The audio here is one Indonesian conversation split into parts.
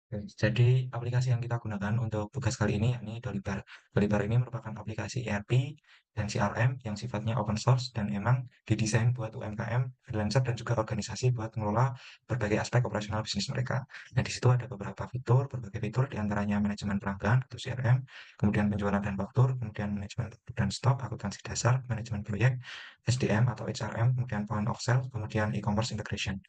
Oke, jadi aplikasi yang kita gunakan untuk tugas kali ini yakni Dolibar. Dolibar ini merupakan aplikasi ERP dan CRM yang sifatnya open source dan emang didesain buat UMKM, freelancer dan juga organisasi buat mengelola berbagai aspek operasional bisnis mereka. Nah, di situ ada beberapa fitur, berbagai fitur diantaranya manajemen pelanggan atau CRM, kemudian penjualan dan faktur, kemudian manajemen produk dan stok, akuntansi dasar, manajemen proyek, SDM atau HRM, kemudian point of sale, kemudian e-commerce integration.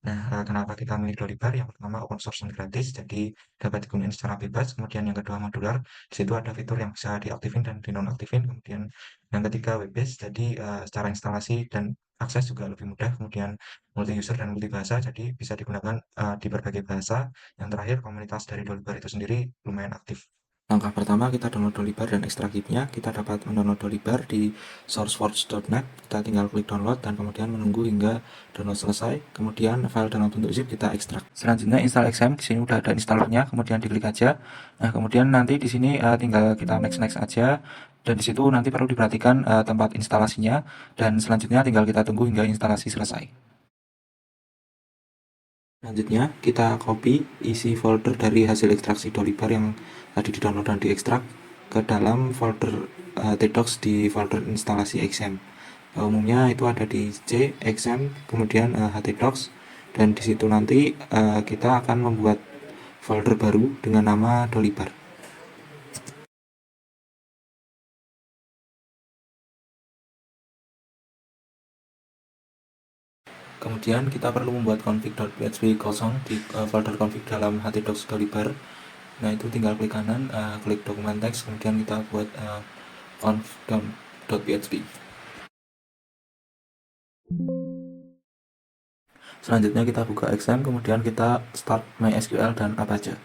Nah, kenapa kita milih Dolibar? Yang pertama open source dan gratis, jadi dapat digunakan secara bebas. Kemudian yang kedua modular, di situ ada fitur yang bisa diaktifin dan dinonaktifin. Kemudian yang ketiga web based, jadi secara instalasi dan akses juga lebih mudah. Kemudian multi user dan multi bahasa, jadi bisa digunakan di berbagai bahasa. Yang terakhir komunitas dari Dolibar itu sendiri lumayan aktif. Langkah pertama kita download Dolibar dan ekstrak zip-nya. Kita dapat mendownload Dolibar di sourceforge.net. Kita tinggal klik download dan kemudian menunggu hingga download selesai. Kemudian file dalam bentuk zip kita ekstrak. Selanjutnya install XM. Di sini udah ada installernya. Kemudian diklik aja. Nah, kemudian nanti di sini tinggal kita next aja. Dan di situ nanti perlu diperhatikan tempat instalasinya. Dan selanjutnya tinggal kita tunggu hingga instalasi selesai. Selanjutnya, kita copy isi folder dari hasil ekstraksi Dolibar yang tadi di-download dan diekstrak ke dalam folder tdocs di folder instalasi XM. Umumnya itu ada di C, XM, kemudian htdocs, dan di situ nanti kita akan membuat folder baru dengan nama Dolibar. Kemudian kita perlu membuat config.php kosong di folder config dalam htdocs Dolibar. Nah, itu tinggal klik kanan, klik dokumen teks, kemudian kita buat conf.php. Selanjutnya kita buka XM, kemudian kita start MySQL dan Apache.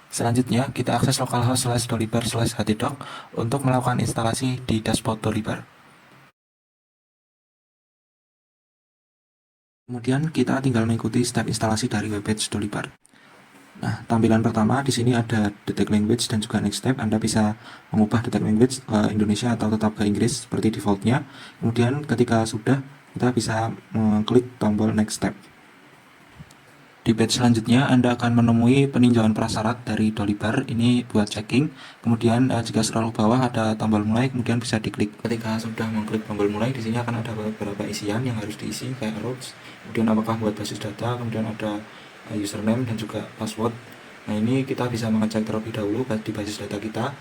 Selanjutnya kita akses localhost/dolibar/htdoc untuk melakukan instalasi di dashboard Dolibar. Kemudian kita tinggal mengikuti step instalasi dari webpage Dolibar. Nah, tampilan pertama di sini ada detect language dan juga next step. Anda bisa mengubah detect language ke Indonesia atau tetap ke Inggris seperti defaultnya. Kemudian ketika sudah, kita bisa mengklik tombol next step. Di page selanjutnya Anda akan menemui peninjauan prasyarat dari Dolibar. Ini buat checking. Kemudian jika scroll ke bawah ada tombol mulai, kemudian bisa diklik. Ketika sudah mengklik tombol mulai, di sini akan ada beberapa isian yang harus diisi kayak routes, kemudian apakah buat basis data, kemudian ada username dan juga password. Nah, ini kita bisa mengecek terlebih dahulu di basis data kita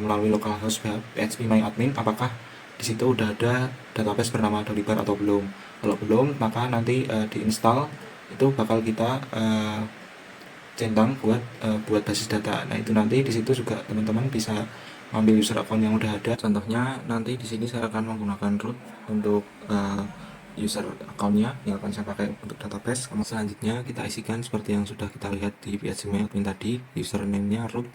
melalui localhost phpMyAdmin apakah di situ udah ada database bernama Dolibar atau belum. Kalau belum, maka nanti diinstal itu bakal kita centang buat basis data. Nah, itu nanti di situ juga teman-teman bisa ambil user account yang udah ada. Contohnya nanti di sini saya akan menggunakan root untuk user accountnya yang akan saya pakai untuk database. Kemudian selanjutnya kita isikan seperti yang sudah kita lihat di phpMyAdmin tadi, username-nya root.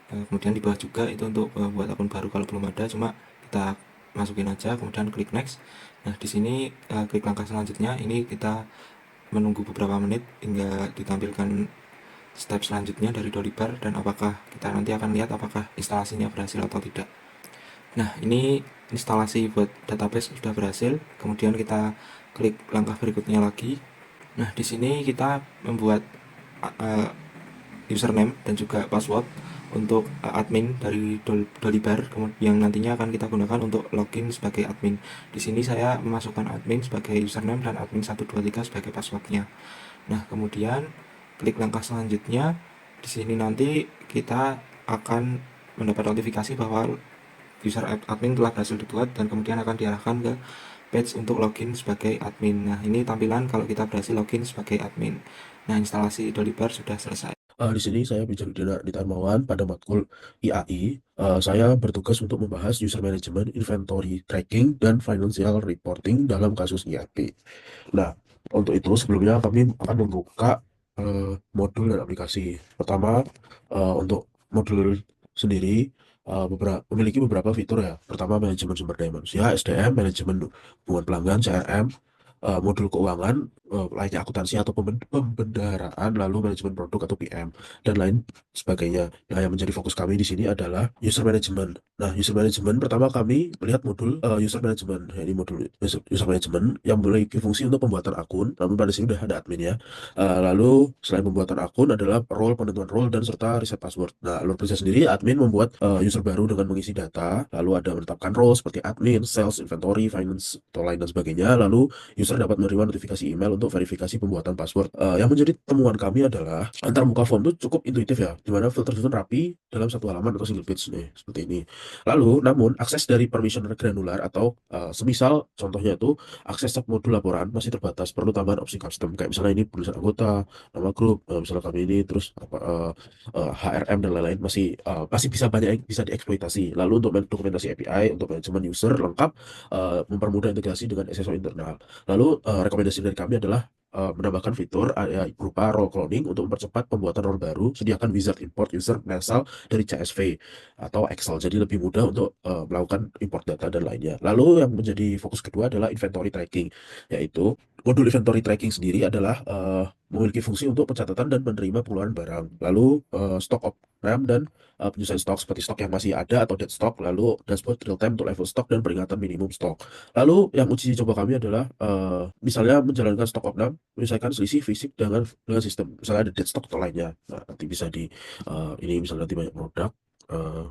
Kemudian di bawah juga itu untuk buat akun baru kalau belum ada, cuma kita masukin aja, kemudian klik next. Nah, di sini klik langkah selanjutnya. Ini kita menunggu beberapa menit hingga ditampilkan step selanjutnya dari Dolibar dan apakah kita nanti akan lihat apakah instalasinya berhasil atau tidak. Nah, ini instalasi buat database sudah berhasil. Kemudian kita klik langkah berikutnya lagi. Nah, di sini kita membuat username dan juga password untuk admin dari Dolibar yang nantinya akan kita gunakan untuk login sebagai admin. Di sini saya memasukkan admin sebagai username dan admin 123 sebagai passwordnya. Nah, kemudian klik langkah selanjutnya. Di sini nanti kita akan mendapat notifikasi bahwa user admin telah berhasil dibuat dan kemudian akan diarahkan ke page untuk login sebagai admin. Nah, ini tampilan kalau kita berhasil login sebagai admin. Nah, instalasi Dolibar sudah selesai. Di sini saya menjadi Dita Darmawan pada matkul IAI. Saya bertugas untuk membahas user management, inventory tracking, dan financial reporting dalam kasus IAP. Nah, untuk itu sebelumnya kami akan membuka modul dan aplikasi. Pertama, untuk modul sendiri memiliki beberapa fitur ya. Pertama, manajemen sumber daya manusia, SDM, manajemen hubungan pelanggan, CRM, modul keuangan, lainnya akuntansi atau pembendaharaan, lalu manajemen produk atau PM, dan lain sebagainya. Nah, yang menjadi fokus kami di sini adalah user management. Nah, user management pertama kami melihat modul user management. Ya, ini modul user management yang memiliki fungsi untuk pembuatan akun, namun pada sini sudah ada admin ya. Lalu selain pembuatan akun adalah role, penentuan role, dan serta reset password. Nah, alur kerja sendiri, admin membuat user baru dengan mengisi data, lalu ada menetapkan role seperti admin, sales, inventory, finance, atau lain dan sebagainya. Lalu user dapat menerima notifikasi email untuk verifikasi pembuatan password. Yang menjadi temuan kami adalah antarmuka form itu cukup intuitif ya, di mana filter susun rapi dalam satu halaman atau single page nih, seperti ini. Lalu, namun akses dari permission granular atau semisal contohnya itu akses submodul laporan masih terbatas, perlu tambahan opsi custom. Kayak misalnya ini penulisan anggota, nama grup, misalnya kami ini terus apa HRM dan lain-lain masih bisa banyak yang bisa dieksploitasi. Lalu untuk dokumentasi API untuk manajemen user lengkap, mempermudah integrasi dengan SSO internal. Lalu rekomendasi dari kami adalah menambahkan fitur ya, berupa role cloning untuk mempercepat pembuatan role baru. Sediakan wizard import user asal dari CSV atau Excel, jadi lebih mudah untuk melakukan import data dan lainnya. Lalu yang menjadi fokus kedua adalah inventory tracking, yaitu modul inventory tracking sendiri adalah memiliki fungsi untuk pencatatan dan menerima pengeluaran barang. Lalu stock of RAM dan penyusunan stok seperti stok yang masih ada atau dead stock, lalu dashboard real time untuk level stok dan peringatan minimum stok. Lalu yang uji coba kami adalah misalnya menjalankan stok opnam, menyelesaikan selisih fisik dengan sistem, misalnya ada dead stock atau lainnya. Nah, nanti bisa di ini misalnya nanti banyak eh,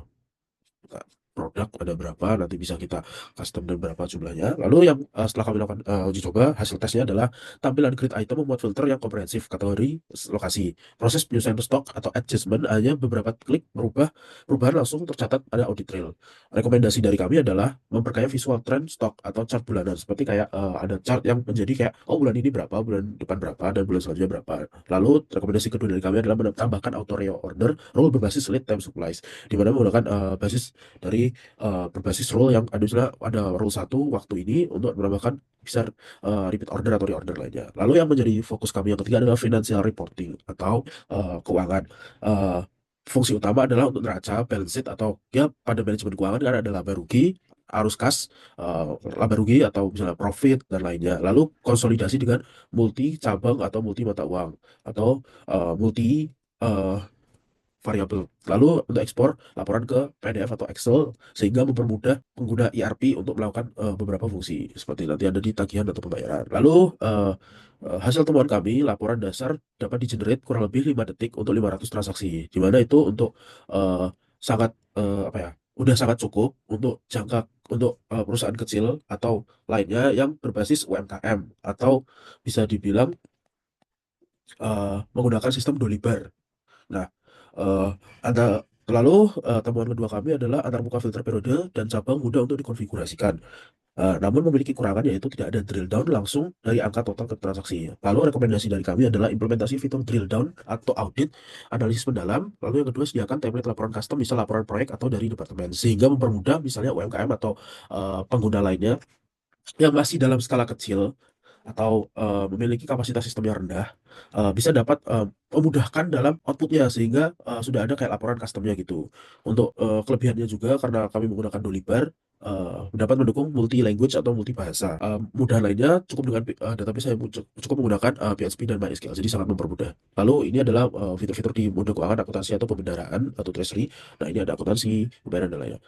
produk ada berapa, nanti bisa kita custom dan berapa jumlahnya. Lalu yang setelah kami lakukan uji coba, hasil tesnya adalah tampilan grid item membuat filter yang komprehensif kategori lokasi. Proses penyelesaian stok atau adjustment hanya beberapa klik, perubahan langsung tercatat ada audit trail. Rekomendasi dari kami adalah memperkaya visual trend stok atau chart bulanan, seperti kayak ada chart yang menjadi kayak oh bulan ini berapa, bulan depan berapa, dan bulan selanjutnya berapa. Lalu rekomendasi kedua dari kami adalah menambahkan auto reorder rule berbasis lead time supplies, di mana menggunakan basis dari berbasis role yang ada, misalnya ada role satu waktu ini untuk menambahkan bisa repeat order atau reorder lainnya. Lalu yang menjadi fokus kami yang ketiga adalah financial reporting atau keuangan. Eh, Fungsi utama adalah untuk neraca, balance sheet, atau ya pada manajemen keuangan kan ada laba rugi, arus kas, eh, laba rugi atau misalnya profit dan lainnya. Lalu konsolidasi dengan multi cabang atau multi mata uang atau multi eh, variabel. Lalu untuk ekspor laporan ke PDF atau Excel sehingga mempermudah pengguna ERP untuk melakukan beberapa fungsi seperti nanti ada di tagihan atau pembayaran. Lalu hasil temuan kami, laporan dasar dapat di-generate kurang lebih 5 detik untuk 500 transaksi. Di mana itu untuk sangat apa ya? Udah sangat cukup untuk jangka untuk perusahaan kecil atau lainnya yang berbasis UMKM atau bisa dibilang menggunakan sistem Dolibar. Nah, eh ada lalu temuan kedua kami adalah antarmuka filter periode dan cabang mudah untuk dikonfigurasikan. Namun memiliki kekurangan yaitu tidak ada drill down langsung dari angka total ke transaksi. Lalu rekomendasi dari kami adalah implementasi fitur drill down atau audit analisis mendalam. Lalu yang kedua, sediakan template laporan custom, misal laporan proyek atau dari departemen, sehingga mempermudah misalnya UMKM atau pengguna lainnya yang masih dalam skala kecil atau memiliki kapasitas sistem yang rendah, bisa dapat memudahkan dalam outputnya, sehingga sudah ada kayak laporan customnya gitu. Untuk kelebihannya juga karena kami menggunakan Dolibar, dapat mendukung multi language atau multi bahasa. Mudah lainnya cukup dengan database saya cukup menggunakan PHP dan MySQL, jadi sangat mempermudah. Lalu ini adalah fitur-fitur di mode keuangan, akuntansi atau pembendaraan atau treasury. Nah, ini ada akuntansi, pembayaran dan lainnya.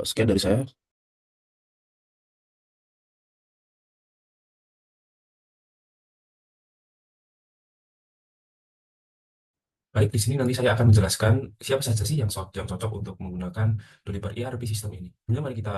Sekian dari saya. Baik, di sini nanti saya akan menjelaskan siapa saja sih yang cocok untuk menggunakan Dolibar ERP sistem ini. Kemudian mari kita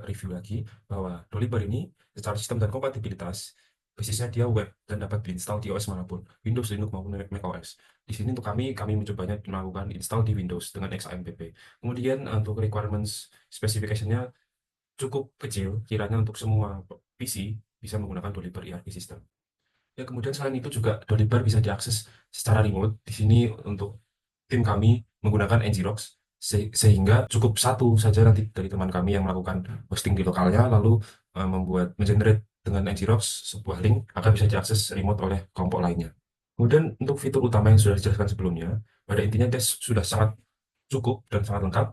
review lagi bahwa Dolibar ini secara sistem dan kompatibilitas, basisnya dia web dan dapat diinstal di OS manapun, Windows, Linux maupun macOS. Di sini untuk kami mencobanya melakukan install di Windows dengan XAMPP. Kemudian untuk requirements specification-nya cukup kecil, kiranya untuk semua PC bisa menggunakan Dolibar ERP system. Ya, kemudian selain itu juga Dolibar bisa diakses secara remote. Di sini untuk tim kami menggunakan Nginx, sehingga cukup satu saja nanti dari teman kami yang melakukan hosting di lokalnya, lalu membuat mengenerate dengan Nginx sebuah link agar bisa diakses remote oleh kelompok lainnya. Kemudian untuk fitur utama yang sudah dijelaskan sebelumnya, pada intinya tes sudah sangat cukup dan sangat lengkap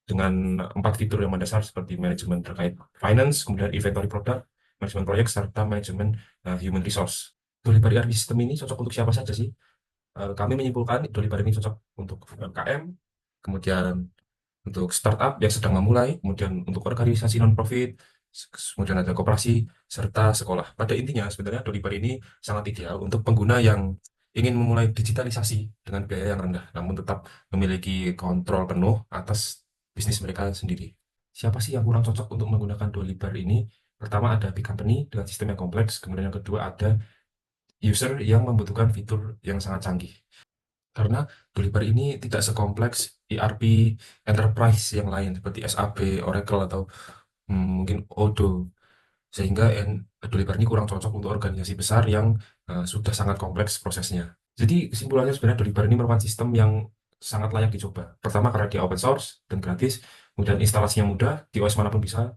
dengan 4 fitur yang mendasar seperti manajemen terkait finance, kemudian inventory product, manajemen proyek, serta manajemen human resource. Dolibar ERP sistem ini cocok untuk siapa saja sih? Kami menyimpulkan Dolibar ini cocok untuk UMKM, kemudian untuk startup yang sedang memulai, kemudian untuk organisasi non-profit, kemudian ada koperasi, serta sekolah. Pada intinya, sebenarnya Dolibar ini sangat ideal untuk pengguna yang ingin memulai digitalisasi dengan biaya yang rendah, namun tetap memiliki kontrol penuh atas bisnis mereka sendiri. Siapa sih yang kurang cocok untuk menggunakan Dolibar ini? Pertama ada big company dengan sistem yang kompleks, kemudian yang kedua ada user yang membutuhkan fitur yang sangat canggih. Karena Dolibar ini tidak sekompleks ERP enterprise yang lain seperti SAP, Oracle, atau mungkin Odoo. Sehingga Dolibar ini kurang cocok untuk organisasi besar yang sudah sangat kompleks prosesnya. Jadi kesimpulannya sebenarnya Dolibar ini merupakan sistem yang sangat layak dicoba. Pertama karena dia open source dan gratis, kemudian instalasinya mudah, di OS manapun bisa,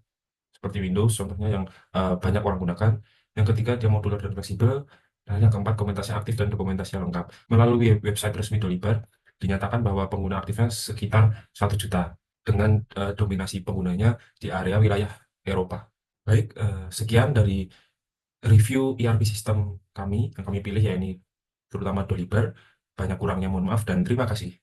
seperti Windows contohnya yang banyak orang gunakan. Yang ketiga, dia modular dan fleksibel. Dan yang keempat, komunitasnya aktif dan dokumentasinya lengkap. Melalui website resmi Dolibar, dinyatakan bahwa pengguna aktifnya sekitar 1 juta dengan dominasi penggunanya di area wilayah Eropa. Baik, sekian dari review ERP sistem kami yang kami pilih, ya ini terutama Dolibar. Banyak kurangnya mohon maaf dan terima kasih.